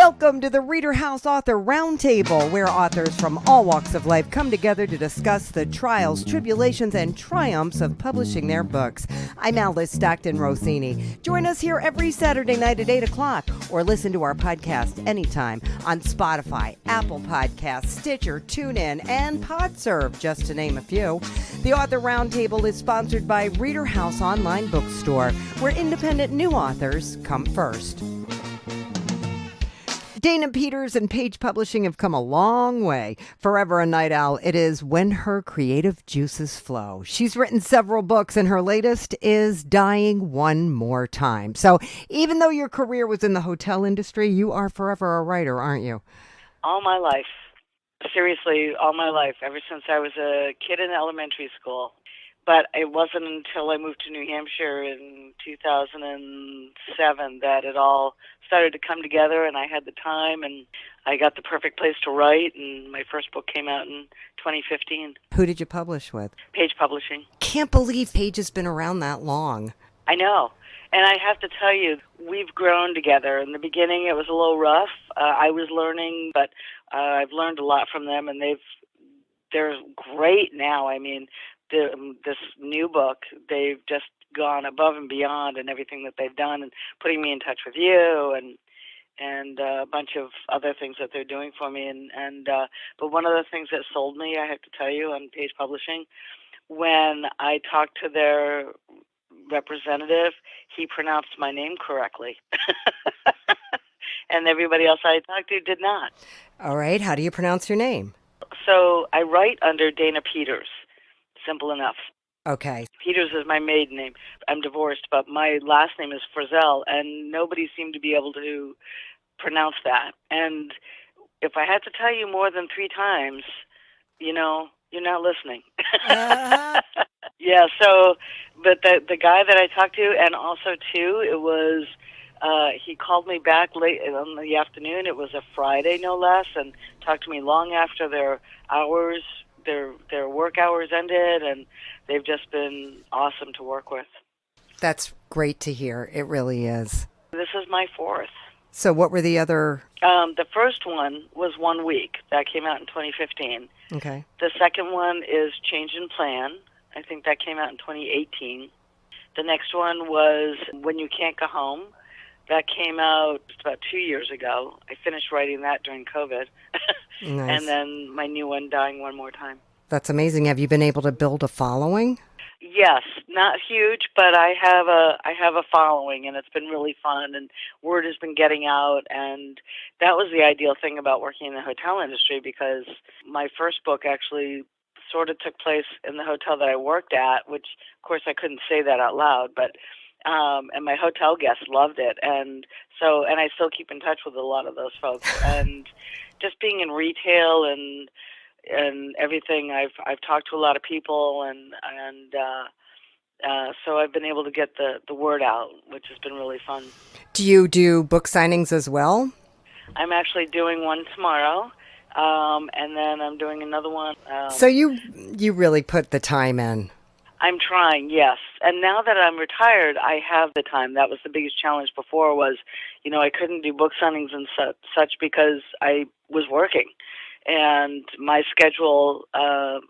Welcome to the ReaderHouse Author Roundtable, where authors from all walks of life come together to discuss the trials, tribulations, and triumphs of publishing their books. I'm Alice Stockton Rossini. Join us here every Saturday night at 8 o'clock, or listen to our podcast anytime on Spotify, Apple Podcasts, Stitcher, TuneIn, and PodServe, just to name a few. The Author Roundtable is sponsored by ReaderHouse Online Bookstore, where independent new authors come first. Dana Peters and Page Publishing have come a long way. Forever a night owl, it is when her creative juices flow. She's written several books, and her latest is Dying One More Time. So even though your career was in the hotel industry, you are forever a writer, aren't you? All my life. Seriously, all my life, ever since I was a kid in elementary school. But it wasn't until I moved to New Hampshire in 2007 that it all started to come together, and I had the time, and I got the perfect place to write, and my first book came out in 2015. Who did you publish with? Page Publishing. Can't believe Page has been around that long. I know. And I have to tell you, we've grown together. In the beginning, it was a little rough. I was learning, but I've learned a lot from them, and they're great now. I mean, this new book, they've just gone above and beyond in everything that they've done, and putting me in touch with you and a bunch of other things that they're doing for me. But one of the things that sold me, I have to tell you, on Page Publishing, when I talked to their representative, he pronounced my name correctly. And everybody else I talked to did not. All right. How do you pronounce your name? So I write under Dana Peters. Simple enough. Okay. Peters is my maiden name. I'm divorced, but my last name is Frizzell, and nobody seemed to be able to pronounce that. And if I had to tell you more than 3 times, you're not listening. Yeah, so, but the guy that I talked to, and also, too, it was, he called me back late in the afternoon. It was a Friday, no less, and talked to me long after their hours, their work hours ended, and they've just been awesome to work with. That's great to hear. It really is. This is my 4th. So what were the other? The first one was 1 week. That came out in 2015. Okay. The second one is Change in Plan. I think that came out in 2018. The next one was When You Can't Go Home. That came out about 2 years ago. I finished writing that during COVID. Nice. And then my new one, Dying One More Time. That's amazing. Have you been able to build a following? Yes, not huge, but I have a following, and it's been really fun, and word has been getting out, and that was the ideal thing about working in the hotel industry, because my first book actually sort of took place in the hotel that I worked at, which, of course, I couldn't say that out loud, but and my hotel guests loved it, and I still keep in touch with a lot of those folks, and just being in retail and everything, I've talked to a lot of people, and so I've been able to get the word out, which has been really fun. Do you do book signings as well? I'm actually doing one tomorrow, and then I'm doing another one. So you really put the time in. I'm trying, yes. And now that I'm retired, I have the time. That was the biggest challenge before was, I couldn't do book signings and such because I was working. And my schedule,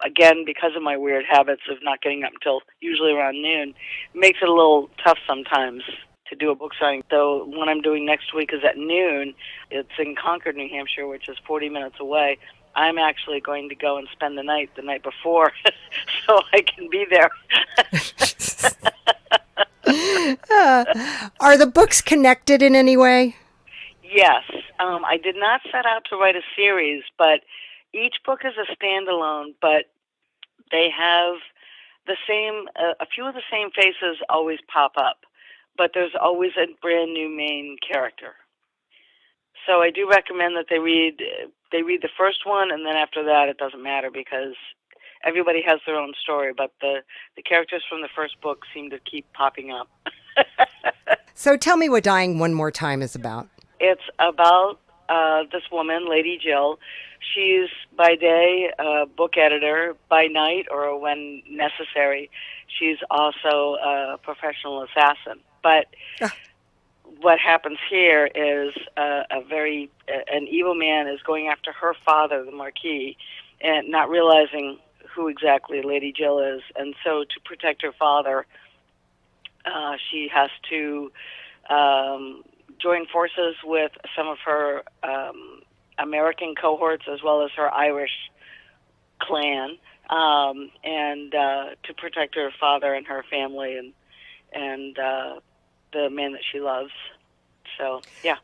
again, because of my weird habits of not getting up until usually around noon, makes it a little tough sometimes to do a book signing. So what I'm doing next week is at noon. It's in Concord, New Hampshire, which is 40 minutes away. I'm actually going to go and spend the night before so I can be there. Are the books connected in any way? Yes. I did not set out to write a series, but each book is a standalone, but they have the same, a few of the same faces always pop up, but there's always a brand new main character. So I do recommend that they read the first one, and then after that it doesn't matter because everybody has their own story, but the characters from the first book seem to keep popping up. So tell me what Dying One More Time is about. It's about this woman, Lady Jill. She's by day a book editor, by night or when necessary, she's also a professional assassin. But what happens here is an evil man is going after her father, the Marquis, and not realizing who exactly Lady Jill is. And so to protect her father, she has to join forces with some of her American cohorts as well as her Irish clan, and to protect her father and her family and the man that she loves. So, yeah.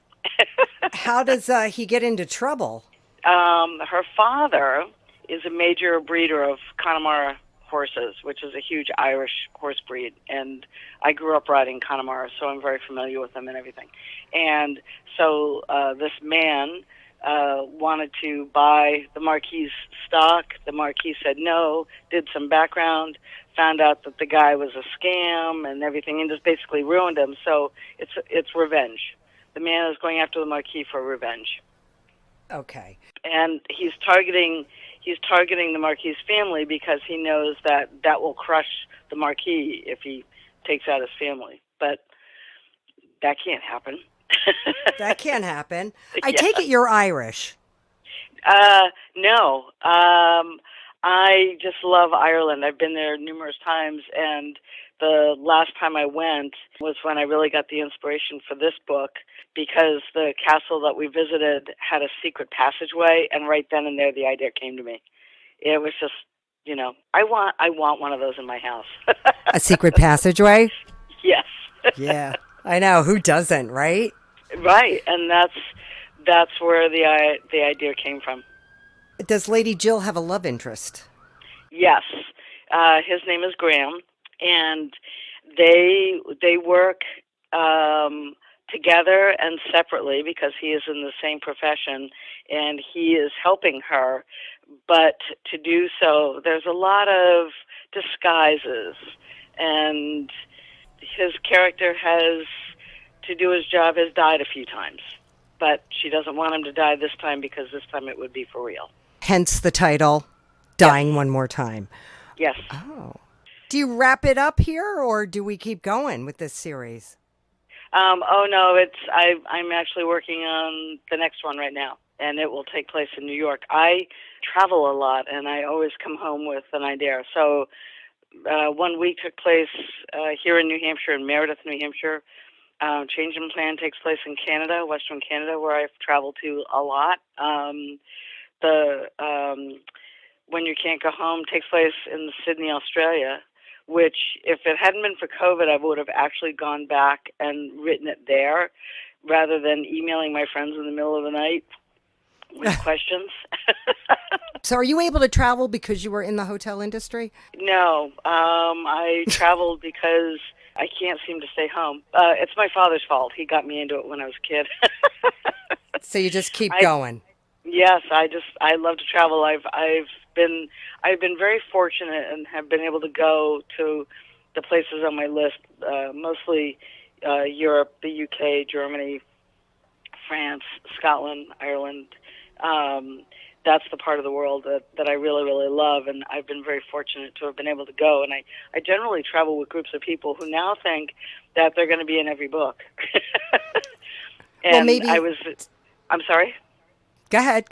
How does he get into trouble? Her father is a major breeder of Connemara horses, which is a huge Irish horse breed. And I grew up riding Connemara, so I'm very familiar with them and everything. And so this man wanted to buy the Marquis' stock. The Marquis said no, did some background, found out that the guy was a scam and everything, and just basically ruined him. So it's revenge. The man is going after the Marquis for revenge. Okay. And he's targeting the Marquis' family because he knows that will crush the Marquis if he takes out his family. But that can't happen. That can't happen. I take it you're Irish. No. I just love Ireland. I've been there numerous times, and the last time I went was when I really got the inspiration for this book, because the castle that we visited had a secret passageway, and right then and there the idea came to me. It was just, I want one of those in my house. A secret passageway? Yes. Yeah, I know. Who doesn't, right? Right, and that's where the idea came from. Does Lady Jill have a love interest? Yes. His name is Graham, and they work together and separately because he is in the same profession, and he is helping her. But to do so, there's a lot of disguises, and his character has, to do his job, has died a few times. But she doesn't want him to die this time because this time it would be for real. Hence the title, Dying One More Time. Yes. Oh. Do you wrap it up here, or do we keep going with this series? Oh, no, I'm actually working on the next one right now, and it will take place in New York. I travel a lot, and I always come home with an idea. So 1 week took place here in New Hampshire, in Meredith, New Hampshire. Change in Plan takes place in Canada, Western Canada, where I've traveled to a lot. When You Can't Go Home takes place in Sydney, Australia, which, if it hadn't been for COVID, I would have actually gone back and written it there rather than emailing my friends in the middle of the night with questions. So are you able to travel because you were in the hotel industry? No, I traveled because I can't seem to stay home. It's my father's fault. He got me into it when I was a kid. So you just keep going. Yes, I love to travel. I've been very fortunate and have been able to go to the places on my list, mostly Europe, the UK, Germany, France, Scotland, Ireland. That's the part of the world that I really, really love, and I've been very fortunate to have been able to go. And I generally travel with groups of people who now think that they're going to be in every book. And well, maybe I'm sorry? Go ahead.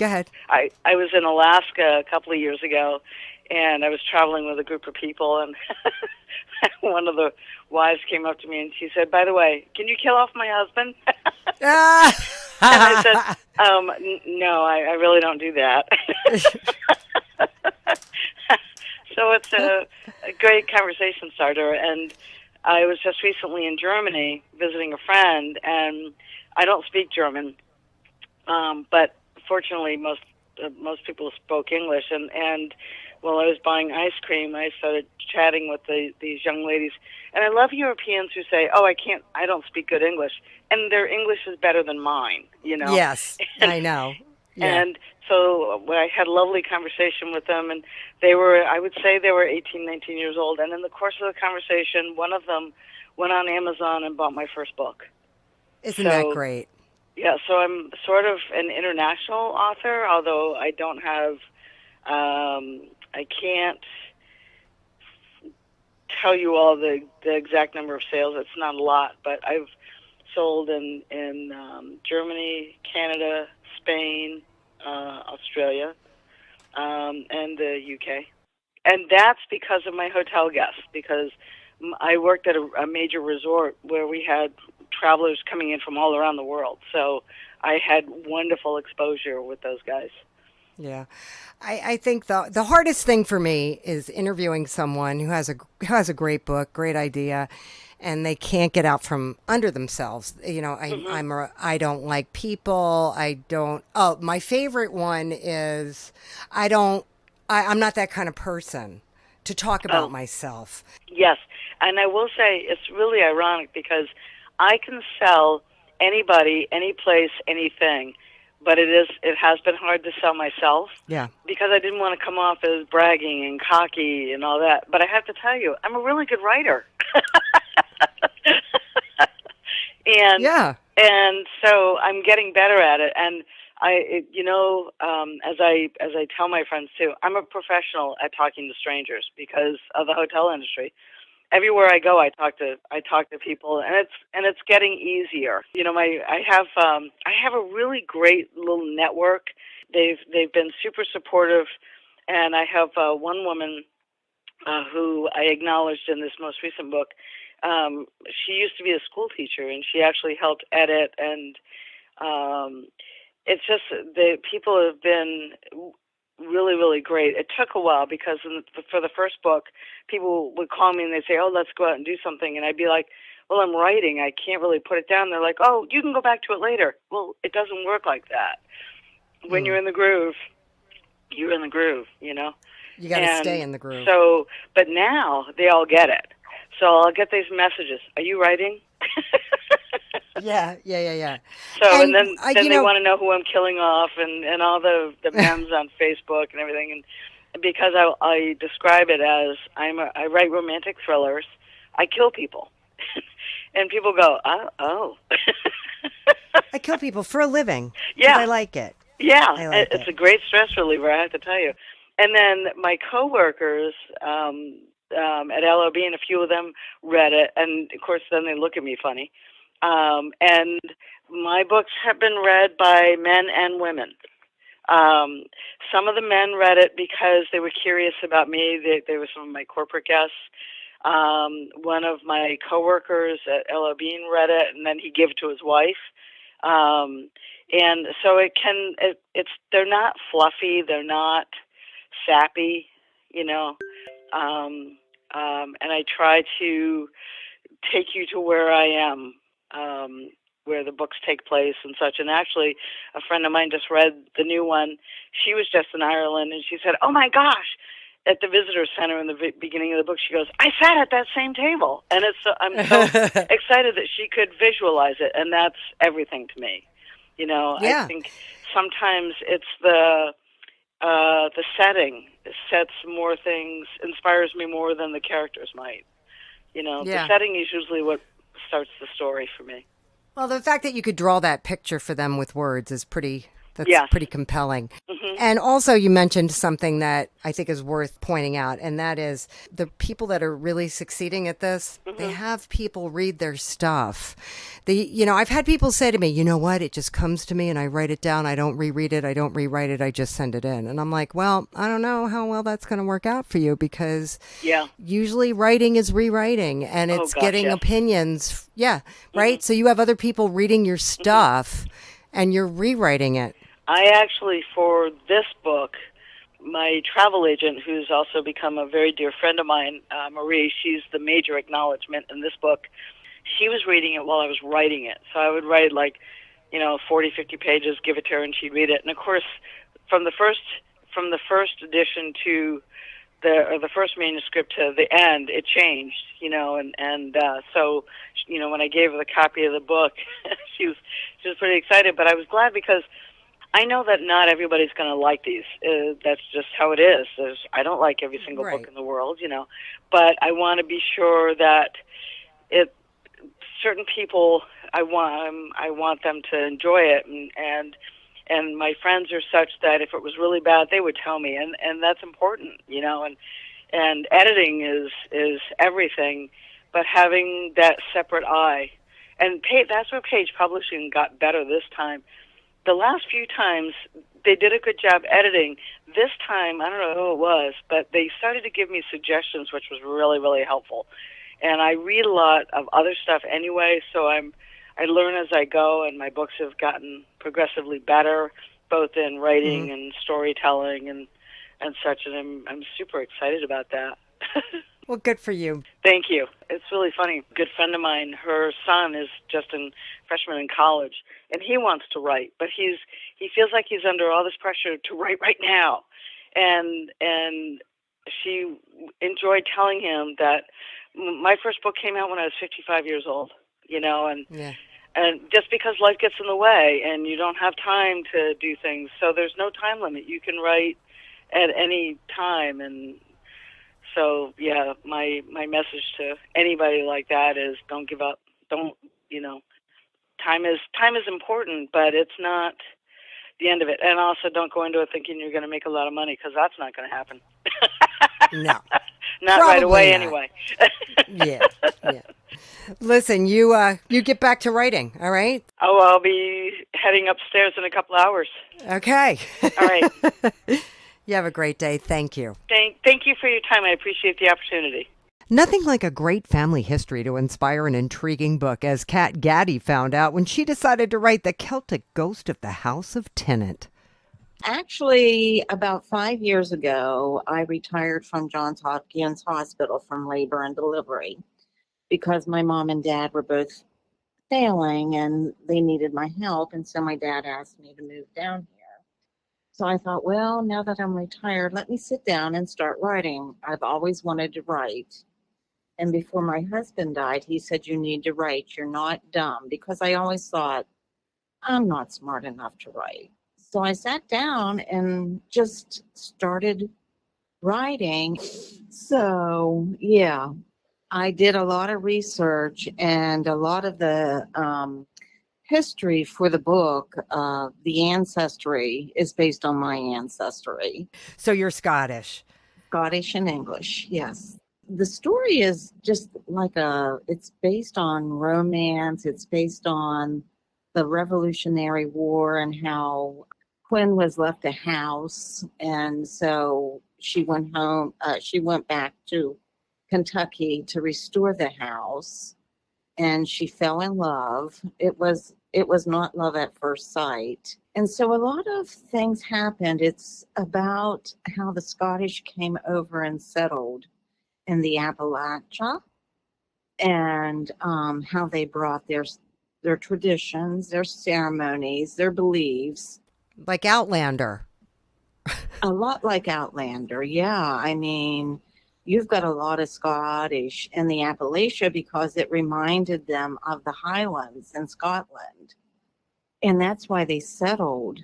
I was in Alaska a couple of years ago, and I was traveling with a group of people, and one of the wives came up to me and she said, "By the way, can you kill off my husband?" And I said, no, I really don't do that. So it's a great conversation starter. And I was just recently in Germany visiting a friend, and I don't speak German, but fortunately most people spoke English. And while I was buying ice cream, I started chatting with these young ladies. And I love Europeans who say, "Oh, I don't speak good English," and their English is better than mine. Yes, I know. Yeah. And so I had a lovely conversation with them, and I would say they were 18, 19 years old. And in the course of the conversation, one of them went on Amazon and bought my first book. Isn't that great? Yeah, so I'm sort of an international author, although I don't have, I can't tell you all the exact number of sales. It's not a lot, but I've sold in Germany, Canada, Spain, Australia, and the UK. And that's because of my hotel guests, because I worked at a major resort where we had travelers coming in from all around the world. So I had wonderful exposure with those guys. Yeah. I think the hardest thing for me is interviewing someone who has a great book, great idea, and they can't get out from under themselves. You know, I don't like people. My favorite one is I'm not that kind of person to talk about myself. Yes. And I will say it's really ironic because I can sell anybody, any place, anything. But it has been hard to sell myself. Yeah. Because I didn't want to come off as bragging and cocky and all that. But I have to tell you, I'm a really good writer. And so I'm getting better at it. And as I tell my friends too, I'm a professional at talking to strangers because of the hotel industry. Everywhere I go, I talk to people, and it's getting easier. You know, I have a really great little network. They've been super supportive, and I have one woman who I acknowledged in this most recent book. She used to be a school teacher, and she actually helped edit, and it's just the people have been really, really great. It took a while because for the first book, people would call me and they'd say, "Oh, let's go out and do something," and I'd be like, "Well, I'm writing. I can't really put it down." They're like, "Oh, you can go back to it later." Well, it doesn't work like that. When you're in the groove, you're in the groove. You know. You got to stay in the groove. So, but now they all get it. So I'll get these messages. Are you writing? Yeah. So and then they want to know who I'm killing off and all the memes on Facebook and everything. And because I describe it as I write romantic thrillers, I kill people, and people go, oh. I kill people for a living. Yeah, I like it. Yeah, it's a great stress reliever, I have to tell you. And then my coworkers at LOB, and a few of them read it, and of course then they look at me funny. And my books have been read by men and women. Some of the men read it because they were curious about me. They were some of my corporate guests. One of my coworkers at LOB read it, and then he gave it to his wife. And so they're not fluffy, they're not sappy, you know. And I try to take you to where I am, where the books take place and such. And actually, a friend of mine just read the new one. She was just in Ireland, and she said, "Oh my gosh!" At the visitor center in the beginning of the book, she goes, "I sat at that same table," and I'm so excited that she could visualize it, and that's everything to me. You know, yeah. I think sometimes it's the setting sets more things, inspires me more than the characters might. You know, the setting is usually what starts the story for me. Well, the fact that you could draw that picture for them with words is pretty compelling. Mm-hmm. And also you mentioned something that I think is worth pointing out, and that is the people that are really succeeding at this, they have people read their stuff. I've had people say to me, "You know what? It just comes to me and I write it down. I don't reread it. I don't rewrite it. I just send it in." And I'm like, well, I don't know how well that's going to work out for you because usually writing is rewriting and it's getting opinions. Yeah. Right. So you have other people reading your stuff and you're rewriting it. I actually, for this book, my travel agent, who's also become a very dear friend of mine, Marie, she's the major acknowledgement in this book. She was reading it while I was writing it. So I would write 40, 50 pages, give it to her, and she'd read it. And of course, from the first edition to the first manuscript to the end, it changed, so when I gave her the copy of the book, she was pretty excited. But I was glad because I know that not everybody's going to like these. That's just how it is. I don't like every single book in the world, but I want to be sure that certain people, I want them to enjoy it, and my friends are such that if it was really bad, they would tell me, and that's important, and editing is everything, but having that separate eye And that's where Page Publishing got better this time. The last few times, they did a good job editing. This time, I don't know who it was, but they started to give me suggestions, which was really, really helpful. And I read a lot of other stuff anyway, so I learn as I go, and my books have gotten progressively better, both in writing and storytelling and such, and I'm super excited about that. Well, good for you. Thank you. It's really funny. A good friend of mine, her son is just a freshman in college, and he wants to write, but he feels like he's under all this pressure to write right now. And she enjoyed telling him that my first book came out when I was 55 years old, and just because life gets in the way and you don't have time to do things, so there's no time limit. You can write at any time, and so, yeah, my message to anybody like that is don't give up. Don't, time is important, but it's not the end of it. And also don't go into it thinking you're going to make a lot of money, because that's not going to happen. No. Not Probably right away not. Anyway. Yeah. Listen, you get back to writing, all right? Oh, I'll be heading upstairs in a couple hours. Okay. All right. You have a great day. Thank you. Thank you for your time. I appreciate the opportunity. Nothing like a great family history to inspire an intriguing book, as Kat Gady found out when she decided to write The Celtic Ghost of the House of Tennant. Actually, about 5 years ago, I retired from Johns Hopkins Hospital from labor and delivery because my mom and dad were both failing and they needed my help. And so my dad asked me to move down here. So I thought, well, now that I'm retired, let me sit down and start writing. I've always wanted to write. And before my husband died, he said, you need to write. You're not dumb. Because I always thought, I'm not smart enough to write. So I sat down and just started writing. So, yeah, I did a lot of research, and a lot of the history for the book, the ancestry, is based on my ancestry. So you're Scottish. Scottish and English, yes. The story is just like it's based on romance. It's based on the Revolutionary War and how Quinn was left a house. And so she went home. She went back to Kentucky to restore the house. And she fell in love. It was not love at first sight. And so a lot of things happened. It's about how the Scottish came over and settled in the Appalachia, and how they brought their traditions, their ceremonies, their beliefs. Like Outlander. A lot like Outlander, yeah. I mean, you've got a lot of Scottish in the Appalachia because it reminded them of the Highlands in Scotland. And that's why they settled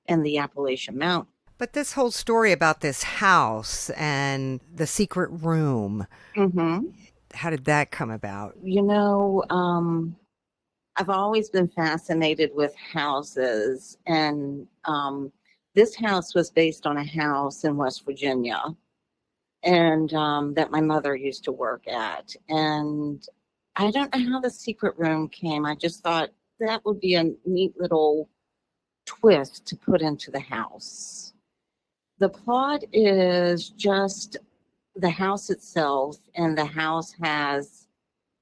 in the Appalachian Mountains. But this whole story about this house and the secret room, how did that come about? I've always been fascinated with houses. And this house was based on a house in West Virginia, and that my mother used to work at. And I don't know how the secret room came. I just thought that would be a neat little twist to put into the house. The plot is just the house itself, and the house has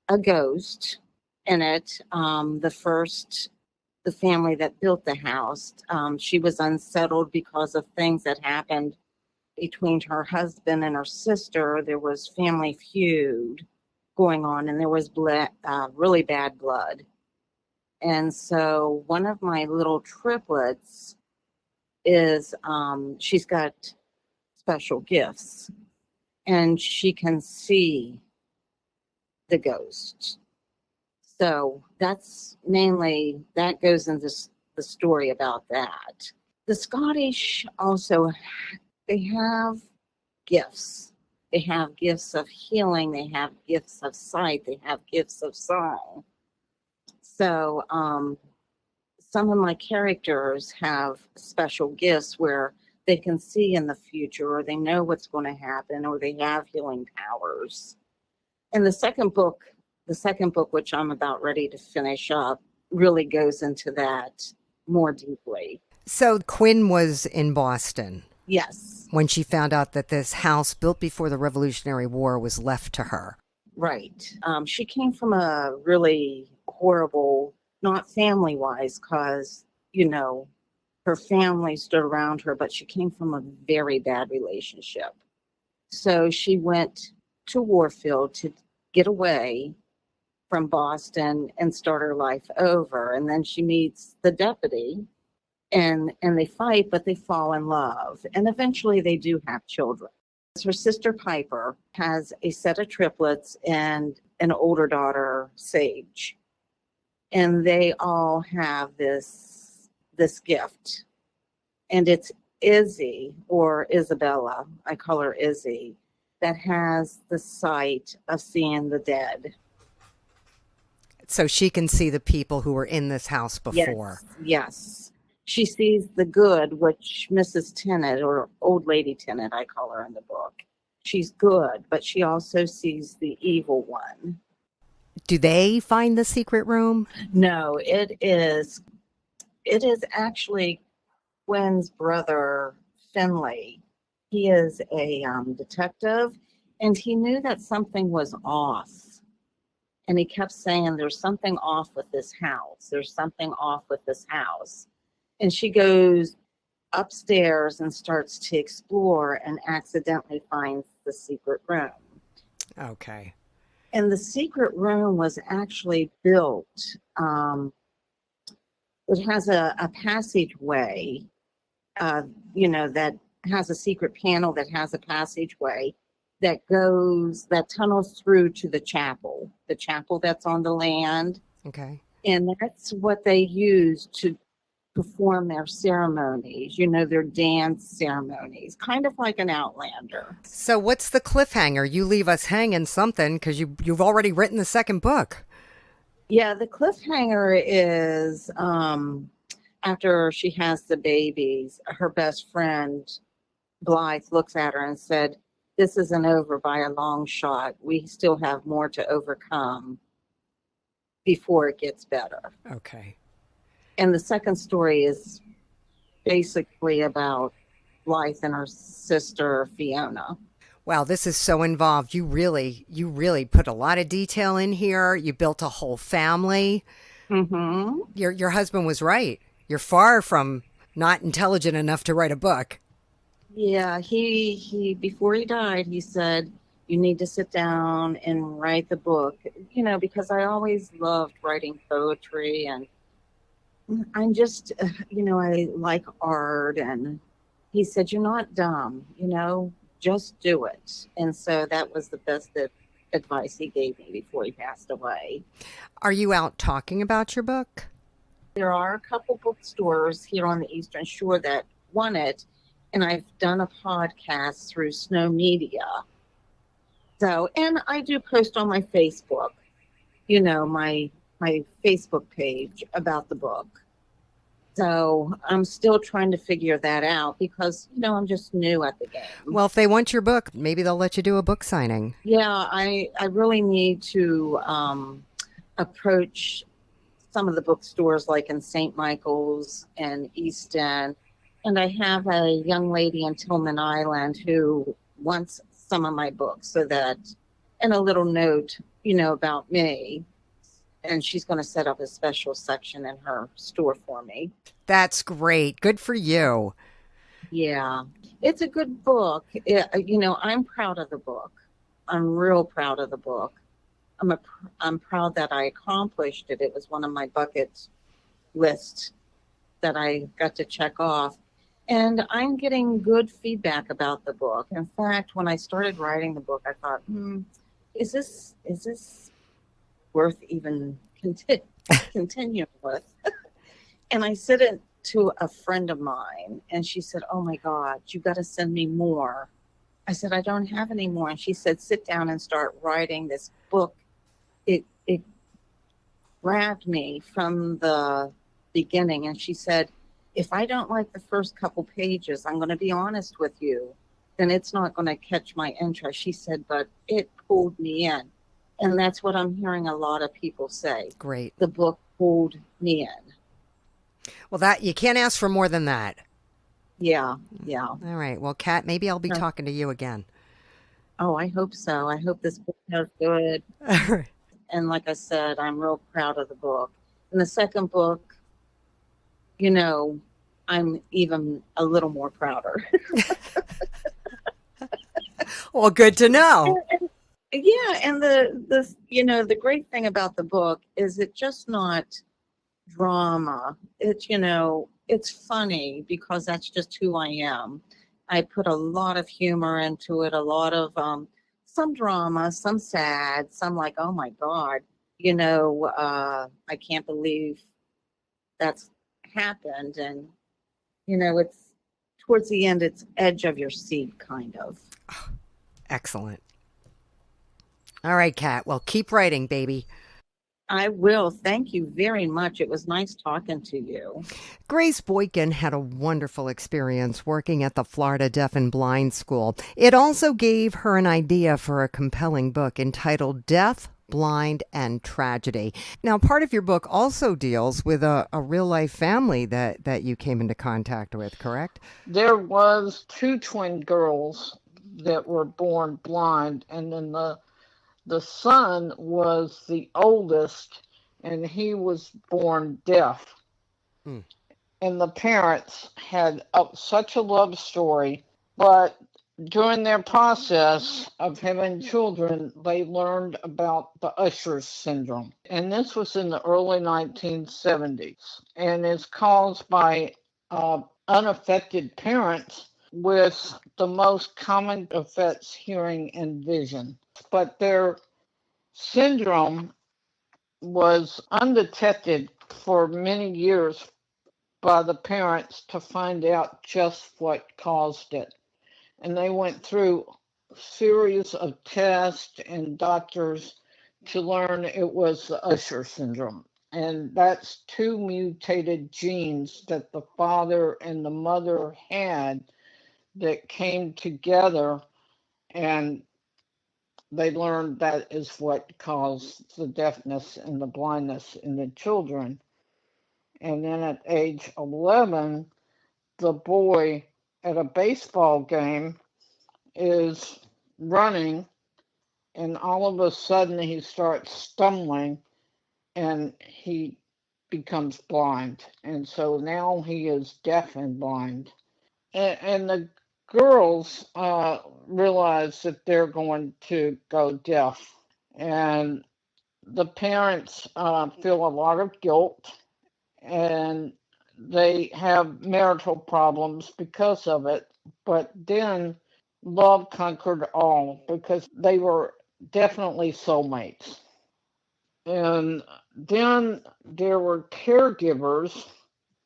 a ghost in it. The family that built the house, she was unsettled because of things that happened between her husband and her sister. There was family feud going on, and there was really bad blood. And so one of my little triplets is, she's got special gifts, and she can see the ghost. So that's mainly, that goes into the story about that. The Scottish also, they have gifts. They have gifts of healing. They have gifts of sight. They have gifts of song. So some of my characters have special gifts where they can see in the future, or they know what's going to happen, or they have healing powers. In the second book, The second book, which I'm about ready to finish up, really goes into that more deeply. So Quinn was in Boston Yes, when she found out that this house built before the Revolutionary War was left to her. right. She came from a really horrible, not family-wise, because, her family stood around her, but she came from a very bad relationship. So she went to Warfield to get away from Boston and start her life over. And then she meets the deputy and they fight, but they fall in love. And eventually they do have children. Her sister Piper has a set of triplets and an older daughter, Sage. And they all have this gift. And it's Izzy, or Isabella, I call her Izzy, that has the sight of seeing the dead. So she can see the people who were in this house before. Yes. She sees the good, which Mrs. Tennant, or Old Lady Tennant, I call her in the book. She's good, but she also sees the evil one. Do they find the secret room? No, it is actually Quinn's brother, Finley. He is a detective, and he knew that something was off. And he kept saying, there's something off with this house. There's something off with this house. And she goes upstairs and starts to explore and accidentally finds the secret room. Okay. And the secret room was actually built. It has a passageway, that has a secret panel that has a passageway that tunnels through to the chapel that's on the land. Okay. And that's what they use to perform their ceremonies, their dance ceremonies, kind of like an Outlander. So what's the cliffhanger? You leave us hanging something because you've already written the second book. Yeah, the cliffhanger is after she has the babies, her best friend, Blythe, looks at her and said, "This isn't over by a long shot. We still have more to overcome before it gets better." Okay. And the second story is basically about Blythe and her sister, Fiona. Wow, this is so involved. You really put a lot of detail in here. You built a whole family. Mm-hmm. Your husband was right. You're far from not intelligent enough to write a book. Yeah, he before he died, he said, "You need to sit down and write the book." Because I always loved writing poetry, and I'm just, I like art. And he said, "You're not dumb, just do it." And so that was the best advice he gave me before he passed away. Are you out talking about your book? There are a couple bookstores here on the Eastern Shore that want it, and I've done a podcast through Snow Media. So, and I do post on my Facebook, my Facebook page about the book. So I'm still trying to figure that out because, I'm just new at the game. Well, if they want your book, maybe they'll let you do a book signing. Yeah, I really need to approach some of the bookstores like in St. Michael's and East End. And I have a young lady in Tillman Island who wants some of my books and a little note, about me. And she's going to set up a special section in her store for me. That's great. Good for you. Yeah, it's a good book. I'm proud of the book. I'm real proud of the book. I'm proud that I accomplished it. It was one of my bucket lists that I got to check off. And I'm getting good feedback about the book. In fact, when I started writing the book, I thought, is this worth even continuing with? And I sent it to a friend of mine, and she said, "Oh my God, you got to send me more." I said, "I don't have any more." And she said, "Sit down and start writing this book." It grabbed me from the beginning. And she said, "If I don't like the first couple pages, I'm going to be honest with you, then it's not going to catch my interest." She said, "But it pulled me in." And that's what I'm hearing a lot of people say. Great. The book pulled me in. Well, that you can't ask for more than that. Yeah. All right. Well, Kat, maybe I'll be talking to you again. Oh, I hope so. I hope this book does good. And like I said, I'm real proud of the book. And the second book, I'm even a little more prouder. Well, good to know. Yeah, and the great thing about the book is it's just not drama. It's funny because that's just who I am. I put a lot of humor into it, a lot of some drama, some sad, some like, oh my God, I can't believe that's happened. And, it's towards the end, it's edge of your seat kind of. Excellent. All right, Kat. Well, keep writing, baby. I will. Thank you very much. It was nice talking to you. Grace Boykin had a wonderful experience working at the Florida Deaf and Blind School. It also gave her an idea for a compelling book entitled Deaf, Blind, and Tragedy. Now, part of your book also deals with a real-life family that you came into contact with, correct? There was 2 twin girls that were born blind, and then the son was the oldest, and he was born deaf. Mm. And the parents had such a love story, but during their process of having children, they learned about the Usher syndrome. And this was in the early 1970s, and it's caused by unaffected parents with the most common effects hearing and vision. But their syndrome was undetected for many years by the parents to find out just what caused it. And they went through a series of tests and doctors to learn it was the Usher syndrome. And that's 2 mutated genes that the father and the mother had that came together, and they learned that is what caused the deafness and the blindness in the children. And then at age 11, the boy at a baseball game is running, and all of a sudden he starts stumbling and he becomes blind. And so now he is deaf and blind. And the girls realize that they're going to go deaf. And the parents feel a lot of guilt, and they have marital problems because of it. But then love conquered all because they were definitely soulmates. And then there were caregivers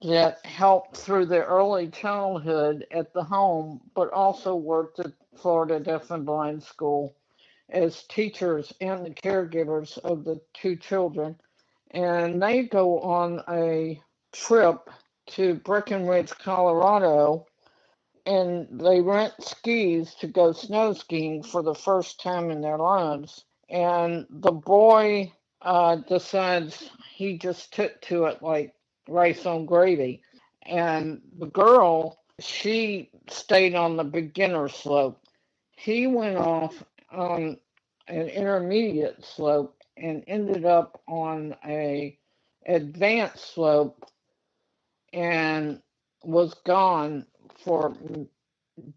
that helped through their early childhood at the home, but also worked at Florida Deaf and Blind School as teachers and the caregivers of the 2 children. And they go on a trip to Breckenridge, Colorado, and they rent skis to go snow skiing for the first time in their lives. And the boy decides he just took to it like rice on gravy. And the girl, she stayed on the beginner slope. He went off on an intermediate slope and ended up on a advanced slope and was gone for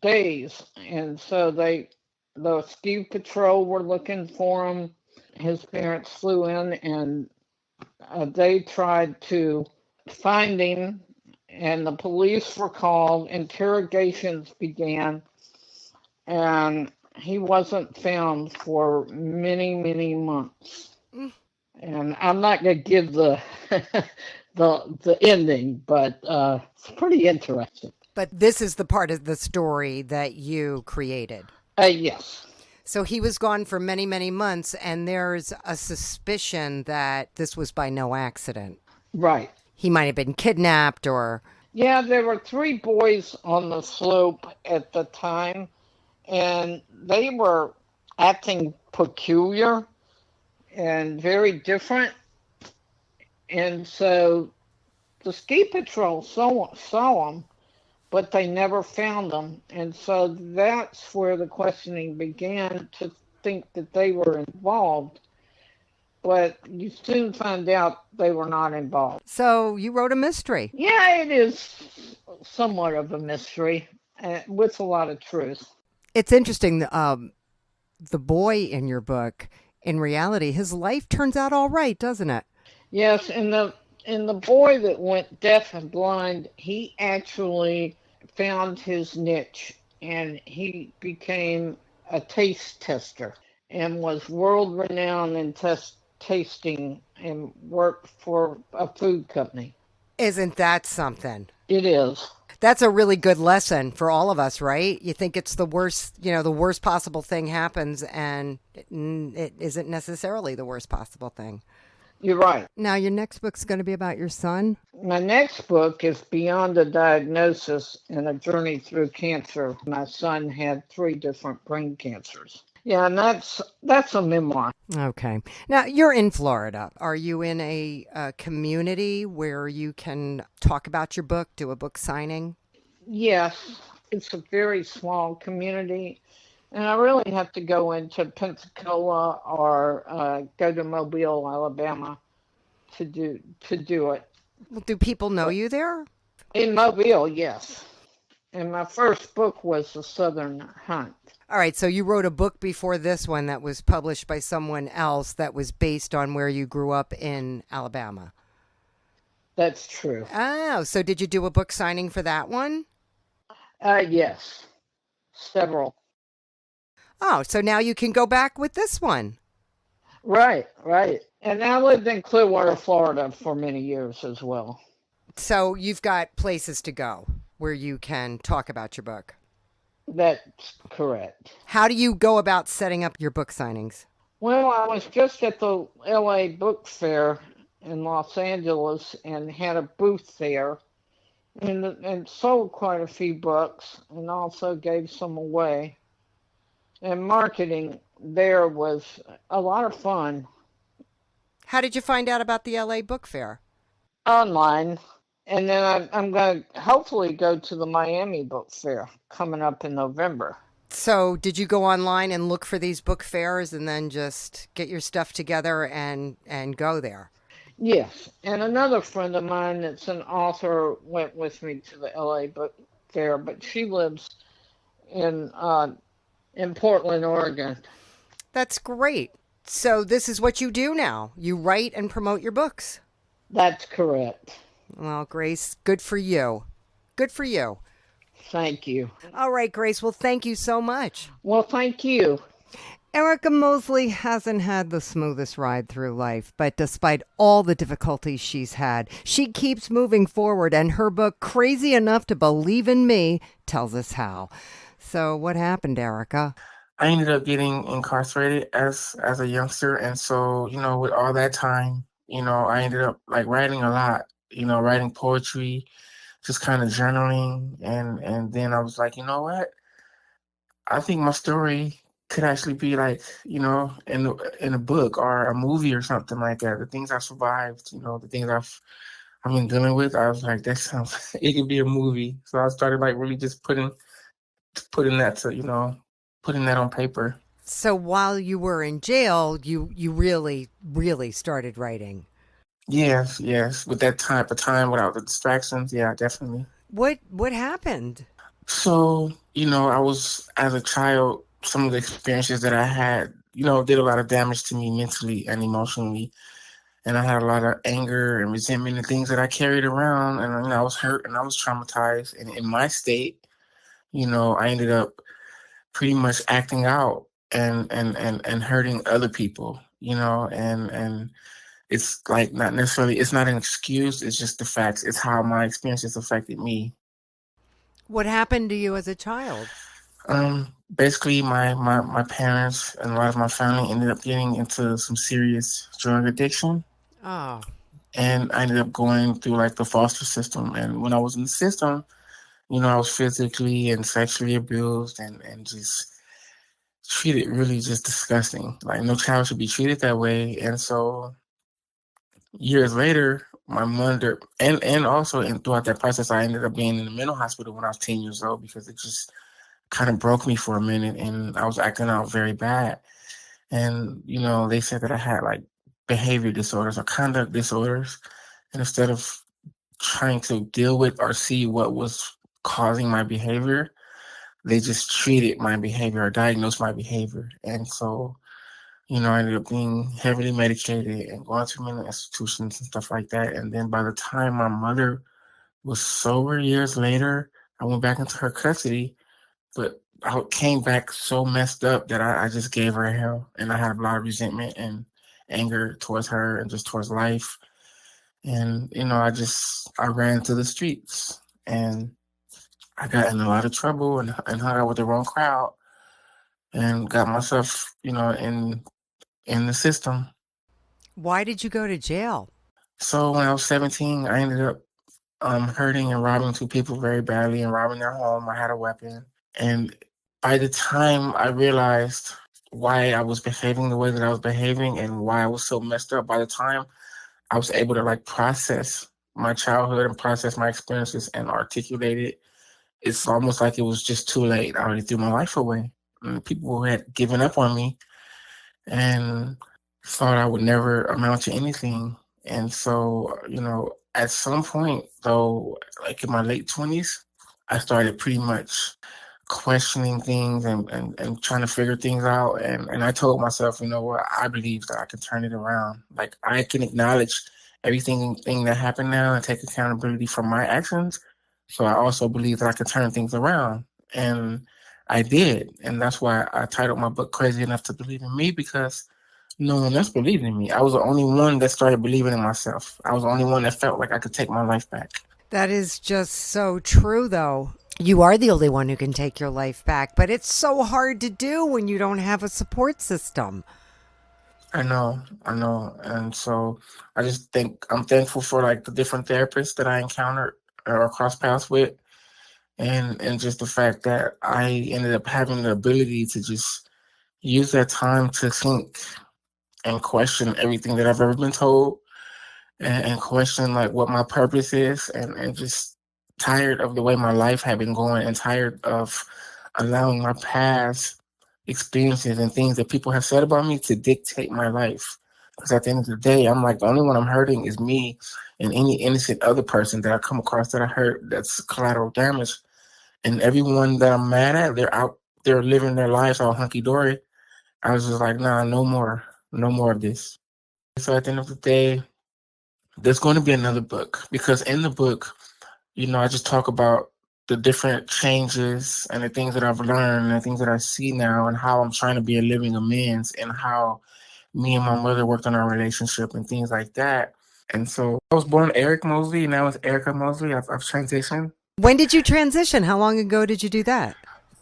days. And so the ski patrol were looking for him. His parents flew in, and they tried to find him, and the police were called. Interrogations began, and he wasn't found for many, many months. And I'm not going to give the the ending, but it's pretty interesting. But this is the part of the story that you created. Yes. So he was gone for many, many months, and there's a suspicion that this was by no accident. Right. He might have been kidnapped or... Yeah, there were 3 boys on the slope at the time, and they were acting peculiar. and very different. And so the ski patrol saw them, but they never found them. And so that's where the questioning began to think that they were involved. But you soon find out they were not involved. So you wrote a mystery. Yeah, it is somewhat of a mystery with a lot of truth. It's interesting. The boy in your book, in reality, his life turns out all right, doesn't it? Yes, and the boy that went deaf and blind, he actually found his niche, and he became a taste tester and was world renowned in tasting and worked for a food company. Isn't that something? It is. That's a really good lesson for all of us, right? You think it's the worst, the worst possible thing happens, and it isn't necessarily the worst possible thing. You're right. Now, your next book's going to be about your son? My next book is Beyond a Diagnosis and a Journey Through Cancer. My son had 3 different brain cancers. Yeah, and that's a memoir. Okay. Now, you're in Florida. Are you in a community where you can talk about your book, do a book signing? Yes, it's a very small community, and I really have to go into Pensacola or go to Mobile, Alabama to do it. Well, do people know you there? In Mobile, yes. And my first book was The Southern Hunt. All right, so you wrote a book before this one that was published by someone else that was based on where you grew up in Alabama. That's true. Oh, so did you do a book signing for that one? Yes, several. Oh, so now you can go back with this one. Right. And I lived in Clearwater, Florida for many years as well. So you've got places to go where you can talk about your book. That's correct. How do you go about setting up your book signings? Well, I was just at the LA Book Fair in Los Angeles and had a booth there and sold quite a few books and also gave some away. And marketing there was a lot of fun. How did you find out about the LA Book Fair? Online. And then I'm going to hopefully go to the Miami Book Fair coming up in November. So did you go online and look for these book fairs and then just get your stuff together and go there? Yes. And another friend of mine that's an author went with me to the LA Book Fair, but she lives in Portland, Oregon. That's great. So this is what you do now. You write and promote your books. That's correct. Well, Grace, good for you. Good for you. Thank you. All right, Grace. Well, thank you so much. Well, thank you. Erica Moseley hasn't had the smoothest ride through life, but despite all the difficulties she's had, she keeps moving forward, and her book, Crazy Enough to Believe in Me, tells us how. So what happened, Erica? I ended up getting incarcerated as a youngster, and so, with all that time, I ended up like writing a lot, writing poetry, just kind of journaling, and then I was like, you know what? I think my story could actually be like, in a book or a movie or something like that. The things I survived, the things I've been dealing with. I was like, that sounds it could be a movie. So I started like really just putting that to, putting that on paper. So while you were in jail, you really, really started writing. Yes. With that type of time without the distractions, yeah, definitely. What happened? So, I was, as a child, some of the experiences that I had, did a lot of damage to me mentally and emotionally. And I had a lot of anger and resentment and things that I carried around. And, I was hurt and I was traumatized. And in my state, I ended up pretty much acting out and hurting other people, and it's like not necessarily, it's not an excuse, it's just the facts. It's how my experiences affected me. What happened to you as a child? Basically my parents and a lot of my family ended up getting into some serious drug addiction. Oh. And I ended up going through like the foster system. And when I was in the system, I was physically and sexually abused and just treated really just disgusting. Like, no child should be treated that way. And so years later, my mother, and also throughout that process, I ended up being in the mental hospital when I was 10 years old because it just kind of broke me for a minute and I was acting out very bad. And, they said that I had like behavior disorders or conduct disorders. And instead of trying to deal with or see what was causing my behavior, they just treated my behavior or diagnosed my behavior. And so, I ended up being heavily medicated and going to mental institutions and stuff like that. And then by the time my mother was sober years later, I went back into her custody, but I came back so messed up that I just gave her hell. And I had a lot of resentment and anger towards her and just towards life. And, I ran to the streets and I got in a lot of trouble and hung out with the wrong crowd and got myself, in the system. Why did you go to jail? So when I was 17, I ended up hurting and robbing two people very badly and robbing their home. I had a weapon. And by the time I realized why I was behaving the way that I was behaving and why I was so messed up, by the time I was able to like process my childhood and process my experiences and articulate it, it's almost like it was just too late. I already threw my life away. And people who had given up on me and thought I would never amount to anything. And so, at some point, though, like in my late 20s, I started pretty much questioning things and trying to figure things out. And I told myself, you know what, I believe that I can turn it around. Like, I can acknowledge everything that happened now and take accountability for my actions. So I also believe that I can turn things around. And I did. And that's why I titled my book Crazy Enough to Believe in Me, because no one else believed in me. I was the only one that started believing in myself. I was the only one that felt like I could take my life back. That is just so true, though. You are the only one who can take your life back, but it's so hard to do when you don't have a support system. I know. And so I just think I'm thankful for like the different therapists that I encountered or cross paths with. And just the fact that I ended up having the ability to just use that time to think and question everything that I've ever been told and question like what my purpose is and just tired of the way my life had been going and tired of allowing my past experiences and things that people have said about me to dictate my life. Because at the end of the day, I'm like, the only one I'm hurting is me and any innocent other person that I come across that I hurt that's collateral damage. And everyone that I'm mad at, they're living their lives all hunky dory. I was just like, nah, no more of this. So at the end of the day, there's going to be another book because in the book, I just talk about the different changes and the things that I've learned and the things that I see now and how I'm trying to be a living amends and how me and my mother worked on our relationship and things like that. And so I was born Eric Moseley and now it's Erica Moseley. I've transitioned. When did you transition? How long ago did you do that?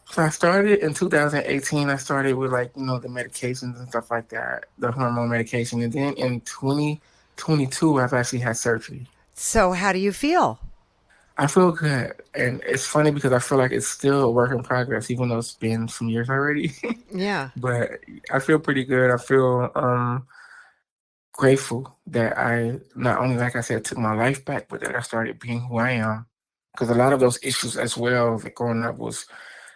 So I started in 2018. I started with like, the medications and stuff like that, the hormone medication. And then in 2022, I've actually had surgery. So how do you feel? I feel good. And it's funny because I feel like it's still a work in progress, even though it's been some years already. Yeah. But I feel pretty good. I feel grateful that I not only, like I said, took my life back, but that I started being who I am. Because a lot of those issues as well, like growing up, was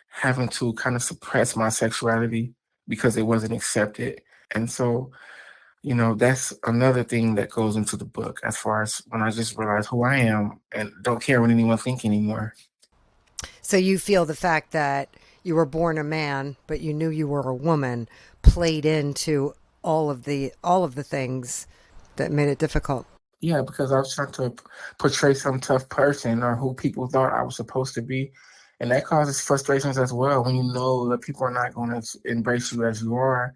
having to kind of suppress my sexuality because it wasn't accepted. And so, that's another thing that goes into the book as far as when I just realized who I am and don't care what anyone thinks anymore. So you feel the fact that you were born a man, but you knew you were a woman, played into all of the things that made it difficult. Yeah, because I was trying to portray some tough person or who people thought I was supposed to be. And that causes frustrations as well when you know that people are not going to embrace you as you are.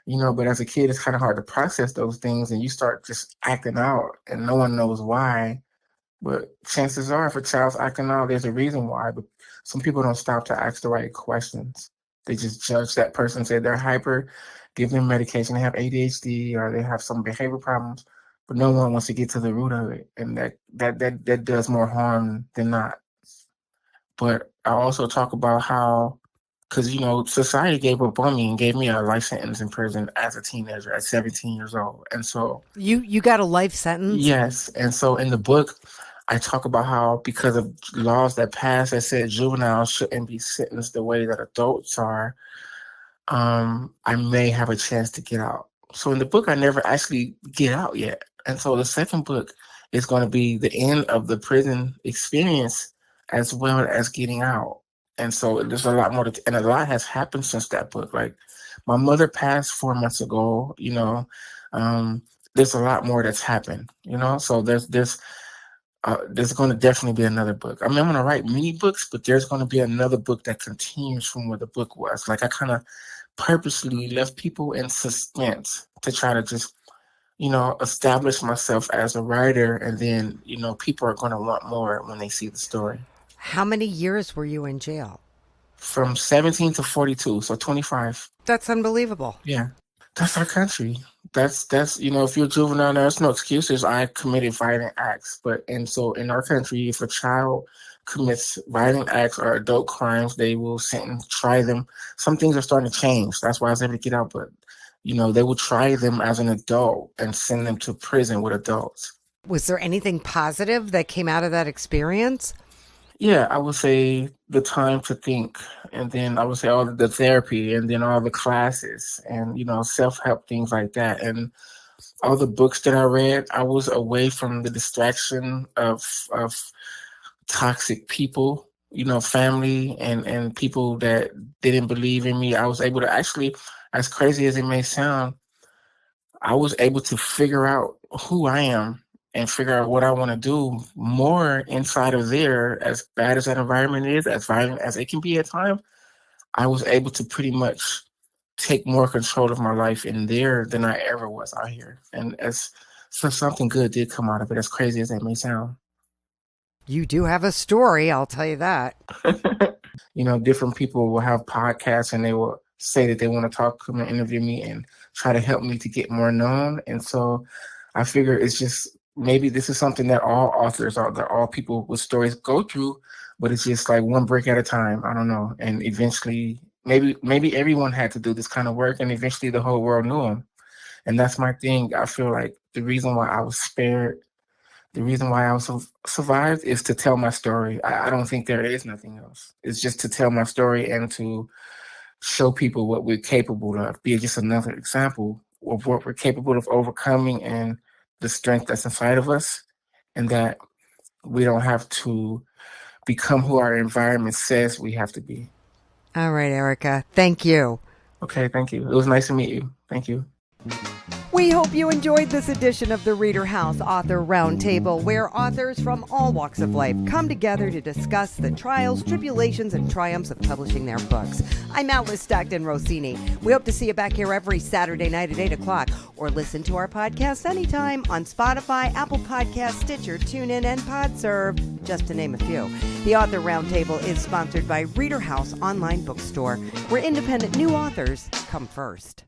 But as a kid, it's kind of hard to process those things and you start just acting out and no one knows why. But chances are, if a child's acting out, there's a reason why. But some people don't stop to ask the right questions. They just judge that person, say they're hyper, give them medication, they have ADHD, or they have some behavior problems. But no one wants to get to the root of it, and that does more harm than not. But I also talk about how Because, society gave up on me and gave me a life sentence in prison as a teenager at 17 years old. And so, You got a life sentence? yes. And so in the book, I talk about how because of laws that passed that said juveniles shouldn't be sentenced the way that adults are, I may have a chance to get out. So in the book, I never actually get out yet. And so the second book is going to be the end of the prison experience as well as getting out. And so there's a lot more, and a lot has happened since that book. Like my mother passed 4 months ago, there's a lot more that's happened, so there's going to definitely be another book. I mean, I'm going to write many books, but there's going to be another book that continues from where the book was. Like I kind of purposely left people in suspense to try to just, establish myself as a writer. And then, people are going to want more when they see the story. How many years were you in jail? From 17 to 42, so 25. That's unbelievable. Yeah. That's our country. That's if you're a juvenile, there's no excuses. I committed violent acts, and so in our country, if a child commits violent acts or adult crimes, they will try them. Some things are starting to change. That's why I was able to get out, but they will try them as an adult and send them to prison with adults. Was there anything positive that came out of that experience? Yeah, I would say the time to think, and then I would say all the therapy, and then all the classes, and self-help, things like that, and all the books that I read. I was away from the distraction of toxic people, family and people that didn't believe in me. I was able to actually, as crazy as it may sound, I was able to figure out who I am and figure out what I want to do more inside of there. As bad as that environment is, as violent as it can be at times, I was able to pretty much take more control of my life in there than I ever was out here. And so something good did come out of it, as crazy as that may sound. You do have a story, I'll tell you that. Different people will have podcasts and they will say that they want to talk to me, interview me, and try to help me to get more known. And so I figure it's just, maybe this is something that all authors that all people with stories go through, but it's just like one break at a time. I don't know. And eventually, maybe everyone had to do this kind of work, and eventually the whole world knew them. And that's my thing. I feel like the reason why I was spared, the reason why I was survived, is to tell my story. I don't think there is nothing else. It's just to tell my story and to show people what we're capable of, be just another example of what we're capable of overcoming and the strength that's inside of us, and that we don't have to become who our environment says we have to be. All right, Erica. Thank you. Okay, thank you. It was nice to meet you. Thank you. We hope you enjoyed this edition of the ReaderHouse Author Roundtable, where authors from all walks of life come together to discuss the trials, tribulations, and triumphs of publishing their books. I'm Alice Stockton Rossini. We hope to see you back here every Saturday night at 8 o'clock, or listen to our podcast anytime on Spotify, Apple Podcasts, Stitcher, TuneIn, and PodServe, just to name a few. The Author Roundtable is sponsored by ReaderHouse Online Bookstore, where independent new authors come first.